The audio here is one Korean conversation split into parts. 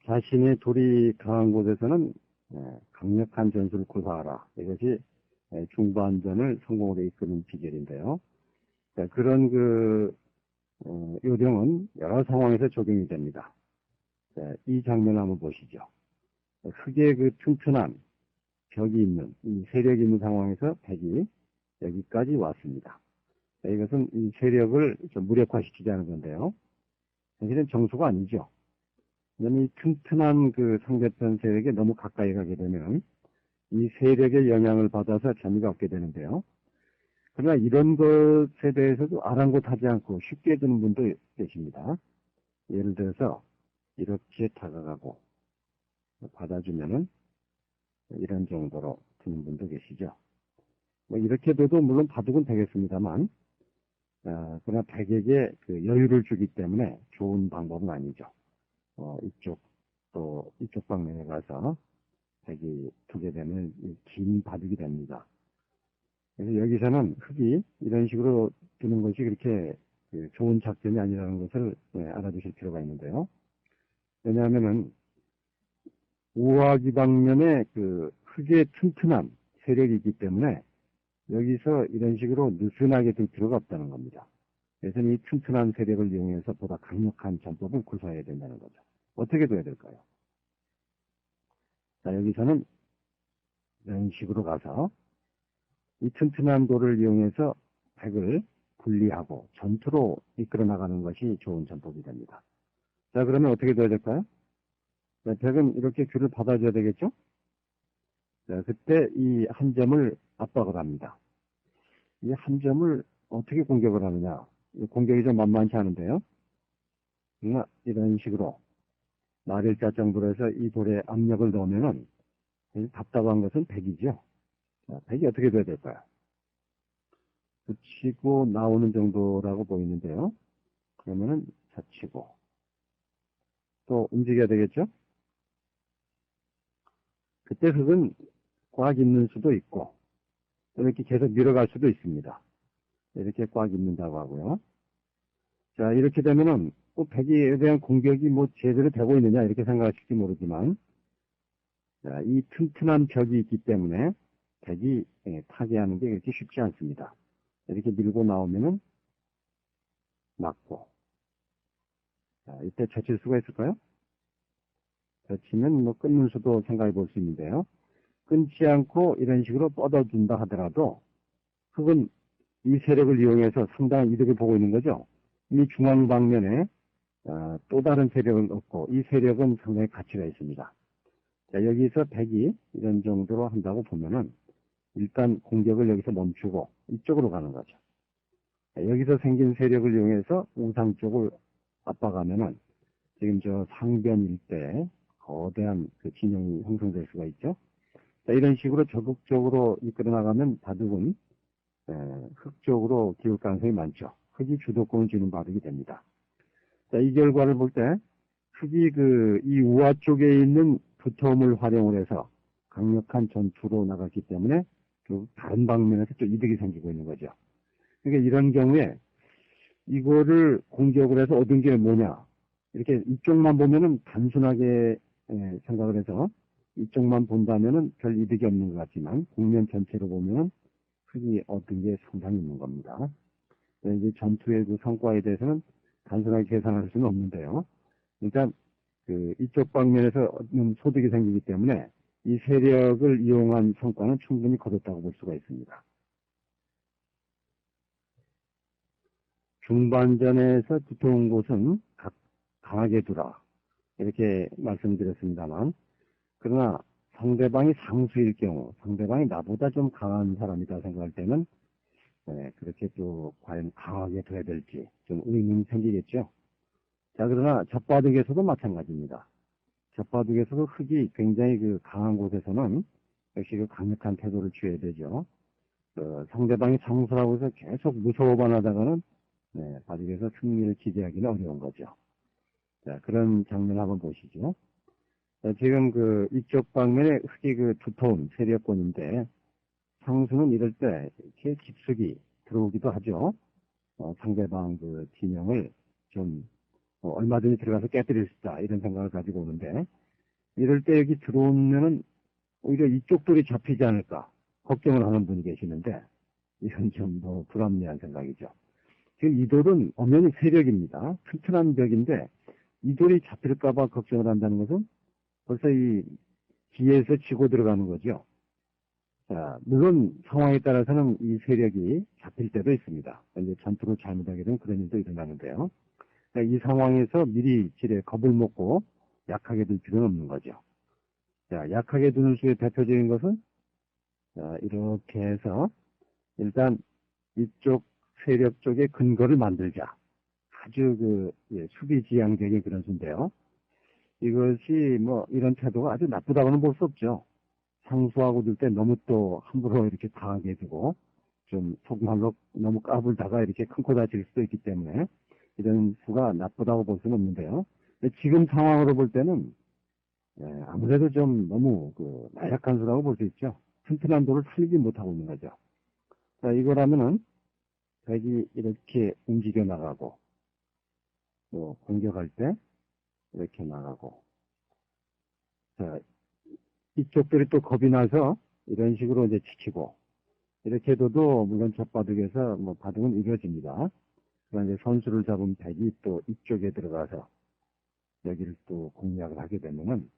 자신의 돌이 강한 곳에서는 강력한 전술을 구사하라. 이것이 중반전을 성공으로 이끄는 비결인데요. 자, 그런 요령은 여러 상황에서 적용이 됩니다. 자, 이 장면을 한번 보시죠. 흙의 튼튼한 벽이 있는, 이 세력이 있는 상황에서 백이 여기까지 왔습니다. 자, 이것은 이 세력을 좀 무력화시키자는 건데요. 사실은 정수가 아니죠. 왜냐면 이 튼튼한 상대편 세력에 너무 가까이 가게 되면 이 세력의 영향을 받아서 재미가 없게 되는데요. 그러나 이런 것에 대해서도 아랑곳하지 않고 쉽게 드는 분도 계십니다. 예를 들어서 이렇게 다가가고 받아주면은 이런 정도로 드는 분도 계시죠. 뭐 이렇게 둬도 물론 바둑은 되겠습니다만, 그러나 백에게 여유를 주기 때문에 좋은 방법은 아니죠. 이쪽 방면에 가서 백이 두게 되면 긴 바둑이 됩니다. 그래서 여기서는 흙이 이런 식으로 두는 것이 그렇게 좋은 작전이 아니라는 것을 알아두실 필요가 있는데요. 왜냐하면은 우하기 방면에 흙의 튼튼한 세력이 있기 때문에 여기서 이런 식으로 느슨하게 둘 필요가 없다는 겁니다. 그래서 이 튼튼한 세력을 이용해서 보다 강력한 전법을 구사해야 된다는 거죠. 어떻게 둬야 될까요? 자, 여기서는 이런 식으로 가서 이 튼튼한 돌을 이용해서 백을 분리하고 전투로 이끌어 나가는 것이 좋은 전법이 됩니다. 자, 그러면 어떻게 둬야 될까요? 자, 백은 이렇게 귤을 받아줘야 되겠죠? 자, 그때 이 한 점을 압박을 합니다. 이 한 점을 어떻게 공격을 하느냐? 공격이 좀 만만치 않은데요. 이런 식으로 날일자 정도로 해서 이 돌에 압력을 넣으면은 답답한 것은 백이죠. 자, 백이 어떻게 돼야 될까요? 붙이고 나오는 정도라고 보이는데요. 그러면은 젖히고 또 움직여야 되겠죠? 그때 흙은 꽉 있는 수도 있고 이렇게 계속 밀어갈 수도 있습니다. 이렇게 꽉 있는다고 하고요. 자, 이렇게 되면은 백에 대한 공격이 제대로 되고 있느냐 이렇게 생각하실지 모르지만, 자, 이 튼튼한 벽이 있기 때문에 백이 타개하는 게 그렇게 쉽지 않습니다. 이렇게 밀고 나오면은 맞고, 자, 이때 젖힐 수가 있을까요? 젖히면 끊는 수도 생각해 볼 수 있는데요. 끊지 않고 이런 식으로 뻗어준다 하더라도 흙은 이 세력을 이용해서 상당한 이득을 보고 있는 거죠. 이 중앙 방면에 또 다른 세력을 얻고 이 세력은 상당히 가치가 있습니다. 자, 여기서 백이 이런 정도로 한다고 보면은 일단 공격을 여기서 멈추고 이쪽으로 가는 거죠. 자, 여기서 생긴 세력을 이용해서 우상 쪽을 압박하면은 지금 저 상변 일대에 거대한 진영이 형성될 수가 있죠. 자, 이런 식으로 적극적으로 이끌어 나가면 바둑은 흙 쪽으로 기울 가능성이 많죠. 흙이 주도권을 쥐는 바둑이 됩니다. 자, 이 결과를 볼 때 흙이 이 우하 쪽에 있는 두터움을 활용을 해서 강력한 전투로 나갔기 때문에 다른 방면에서 또 이득이 생기고 있는 거죠. 그러니까 이런 경우에 이거를 공격을 해서 얻은 게 뭐냐, 이렇게 이쪽만 보면은 단순하게 생각을 해서 이쪽만 본다면은 별 이득이 없는 것 같지만 국면 전체로 보면은 흙이 얻은 게 상당히 있는 겁니다. 이제 전투의 성과에 대해서는 단순하게 계산할 수는 없는데요. 일단 이쪽 방면에서 얻는 소득이 생기기 때문에 이 세력을 이용한 성과는 충분히 거뒀다고 볼 수가 있습니다. 중반전에서 두터운 곳은 강하게 두라 이렇게 말씀드렸습니다만, 그러나 상대방이 상수일 경우, 상대방이 나보다 좀 강한 사람이다 생각할 때는 그렇게 또 과연 강하게 둬야 될지 좀 의문이 생기겠죠. 자, 그러나 젖바둑에서도 마찬가지입니다. 젖바둑에서도 흙이 굉장히 강한 곳에서는 역시 강력한 태도를 취해야 되죠. 상대방이 상수라고 해서 계속 무서워만 하다가는 바둑에서 승리를 기대하기는 어려운 거죠. 자, 그런 장면 한번 보시죠. 자, 지금 이쪽 방면에 흙이 두터운 세력권인데 상수는 이럴 때 이렇게 깊숙이 들어오기도 하죠. 상대방 진영을 좀 얼마든지 들어가서 깨뜨릴 수 있다. 이런 생각을 가지고 오는데, 이럴 때 여기 들어오면은 오히려 이쪽 돌이 잡히지 않을까 걱정을 하는 분이 계시는데, 이건 좀 불합리한 생각이죠. 지금 이 돌은 엄연히 세력입니다. 튼튼한 벽인데 이 돌이 잡힐까봐 걱정을 한다는 것은 벌써 이 기에서 치고 들어가는 거죠. 자, 물론 상황에 따라서는 이 세력이 잡힐 때도 있습니다. 이제 전투로 잘못하게 되면 그런 일도 일어나는데요. 이 상황에서 미리 지레 겁을 먹고 약하게 둘 필요는 없는 거죠. 자, 약하게 두는 수의 대표적인 것은 자, 이렇게 해서 일단 이쪽 세력 쪽에 근거를 만들자. 아주 수비지향적인 그런 수인데요. 이것이 이런 태도가 아주 나쁘다고는 볼 수 없죠. 상수하고 둘 때 너무 또 함부로 이렇게 당하게 두고 좀 속말로 너무 까불다가 이렇게 큰 코 다칠 수도 있기 때문에 이런 수가 나쁘다고 볼 수는 없는데요. 지금 상황으로 볼 때는 아무래도 좀 너무 나약한 수라고 볼 수 있죠. 튼튼한 돌을 살리지 못하고 있는 거죠. 자, 이거라면은 백이 이렇게 움직여 나가고 또 공격할 때 이렇게 나가고 자, 이쪽들이 또 겁이 나서 이런 식으로 이제 지키고 이렇게 해도 물론 젖바둑에서 바둑은 이루어집니다. 그러나 이제 선수를 잡은 백이 또 이쪽에 들어가서 여기를 또 공략을 하게 되면은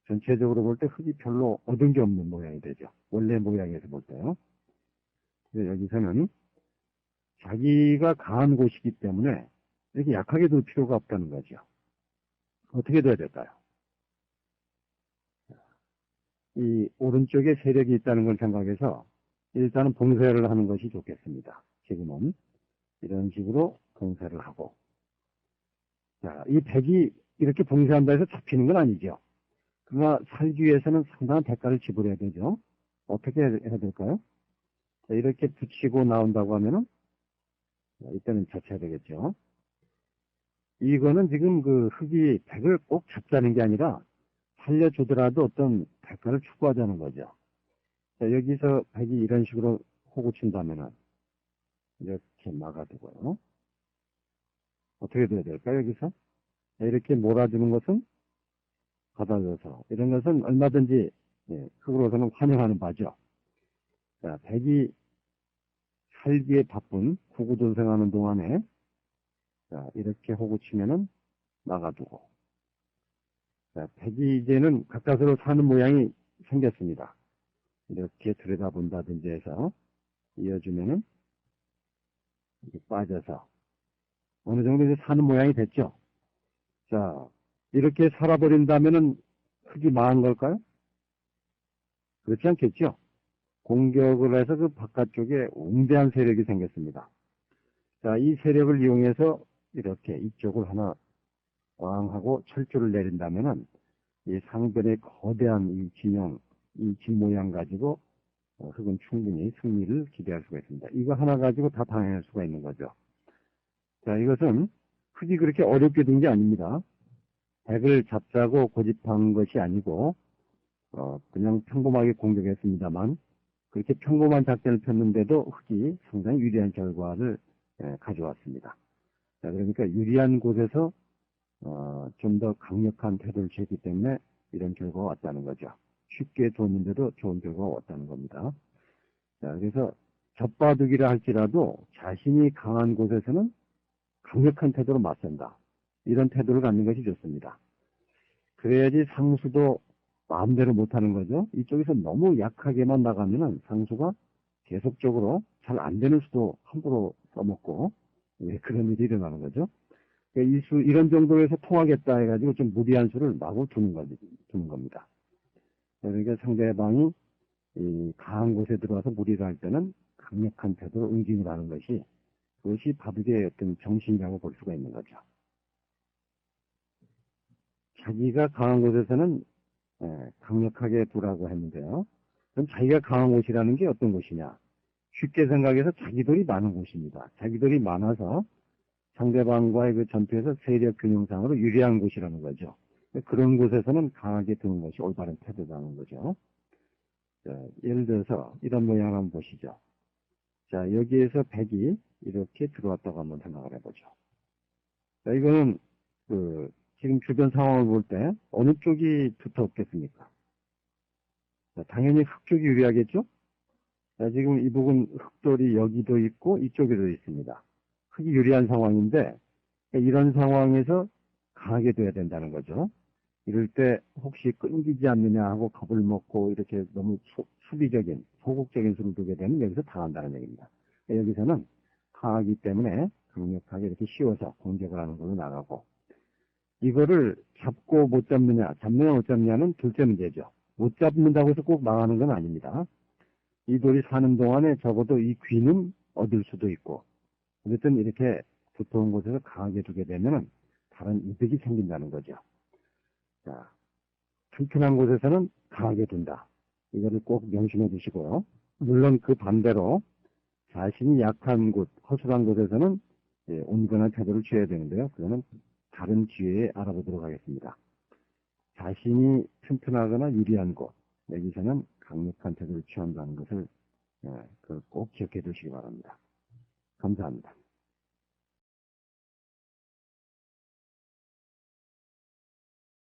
전체적으로 볼 때 흙이 별로 얻은 게 없는 모양이 되죠. 원래 모양에서 볼 때요. 그래서 여기서는 자기가 강한 곳이기 때문에 이렇게 약하게 둘 필요가 없다는 거죠. 어떻게 돼야 될까요? 이 오른쪽에 세력이 있다는 걸 생각해서 일단은 봉쇄를 하는 것이 좋겠습니다. 지금은 이런 식으로 봉쇄를 하고 자, 이 백이 이렇게 봉쇄한다 해서 잡히는 건 아니죠. 그러나 살기 위해서는 상당한 대가를 지불해야 되죠. 어떻게 해야 될까요? 자, 이렇게 붙이고 나온다고 하면은 이때는 젖혀야 되겠죠. 이거는 지금 흙이 백을 꼭 잡자는 게 아니라 살려주더라도 어떤 대가를 추구하자는 거죠. 자, 여기서 백이 이런 식으로 호구 친다면은 이렇게 막아두고요. 어떻게 돼야 될까요, 여기서? 자, 이렇게 몰아주는 것은 받아줘서 이런 것은 얼마든지 흙으로서는 환영하는 바죠. 자, 백이 살기에 바쁜 구구전생하는 동안에 자, 이렇게 호구 치면은 막아두고 자, 백이 이제는 가까스로 사는 모양이 생겼습니다. 이렇게 들여다본다든지 해서 이어주면은 빠져서 어느 정도 이제 사는 모양이 됐죠. 자, 이렇게 살아버린다면은 흙이 망한 걸까요? 그렇지 않겠죠. 공격을 해서 바깥쪽에 웅대한 세력이 생겼습니다. 자, 이 세력을 이용해서 이렇게 이쪽을 하나 왕 하고 철조를 내린다면은 이 상변의 거대한 이 진영, 이 진 모양 가지고 흙은 충분히 승리를 기대할 수가 있습니다. 이거 하나 가지고 다 당할 수가 있는 거죠. 자, 이것은 흙이 그렇게 어렵게 된 게 아닙니다. 백을 잡자고 고집한 것이 아니고 그냥 평범하게 공격했습니다만 그렇게 평범한 작전을 폈는데도 흙이 상당히 유리한 결과를 가져왔습니다. 자, 그러니까 유리한 곳에서 좀 더 강력한 태도를 취했기 때문에 이런 결과가 왔다는 거죠. 쉽게 뒀는데도 좋은 결과가 왔다는 겁니다. 자, 그래서 젖바둑이라 할지라도 자신이 강한 곳에서는 강력한 태도로 맞선다. 이런 태도를 갖는 것이 좋습니다. 그래야지 상수도 마음대로 못하는 거죠. 이쪽에서 너무 약하게만 나가면은 상수가 계속적으로 잘 안 되는 수도 함부로 써먹고 그런 일이 일어나는 거죠. 이 수, 이런 정도에서 통하겠다 해가지고 좀 무리한 수를 마구 두는 겁니다. 그러니까 상대방이 이 강한 곳에 들어와서 무리를 할 때는 강력한 태도로 응징을 하는 것이 그것이 바둑의 어떤 정신이라고 볼 수가 있는 거죠. 자기가 강한 곳에서는 강력하게 두라고 했는데요. 그럼 자기가 강한 곳이라는 게 어떤 곳이냐? 쉽게 생각해서 자기들이 많은 곳입니다. 자기들이 많아서 상대방과의 그 전투에서 세력 균형상으로 유리한 곳이라는 거죠. 그런 곳에서는 강하게 두는 것이 올바른 태도라는 거죠. 자, 예를 들어서 이런 모양을 한번 보시죠. 자, 여기에서 백이 이렇게 들어왔다고 한번 생각을 해보죠. 자, 이거는 지금 주변 상황을 볼 때 어느 쪽이 두텁겠습니까? 자, 당연히 흑쪽이 유리하겠죠? 자, 지금 이 부분 흑돌이 여기도 있고 이쪽에도 있습니다. 흑이 유리한 상황인데 이런 상황에서 강하게 돼야 된다는 거죠. 이럴 때 혹시 끊기지 않느냐 하고 겁을 먹고 이렇게 너무 수비적인, 소극적인 수를 두게 되면 여기서 당한다는 얘기입니다. 여기서는 강하기 때문에 강력하게 이렇게 씌워서 공격을 하는 걸로 나가고, 이거를 잡고 못 잡느냐, 잡느냐 못 잡느냐는 둘째 문제죠. 못 잡는다고 해서 꼭 망하는 건 아닙니다. 이 돌이 사는 동안에 적어도 이 귀는 얻을 수도 있고, 어쨌든 이렇게 두터운 곳에서 강하게 두게 되면 다른 이득이 생긴다는 거죠. 자, 튼튼한 곳에서는 강하게 둔다. 이거를 꼭 명심해 두시고요. 물론 그 반대로 자신이 약한 곳, 허술한 곳에서는 온건한 태도를 취해야 되는데요. 그거는 다른 기회에 알아보도록 하겠습니다. 자신이 튼튼하거나 유리한 곳, 여기서는 강력한 태도를 취한다는 것을 꼭 기억해 두시기 바랍니다. 감사합니다.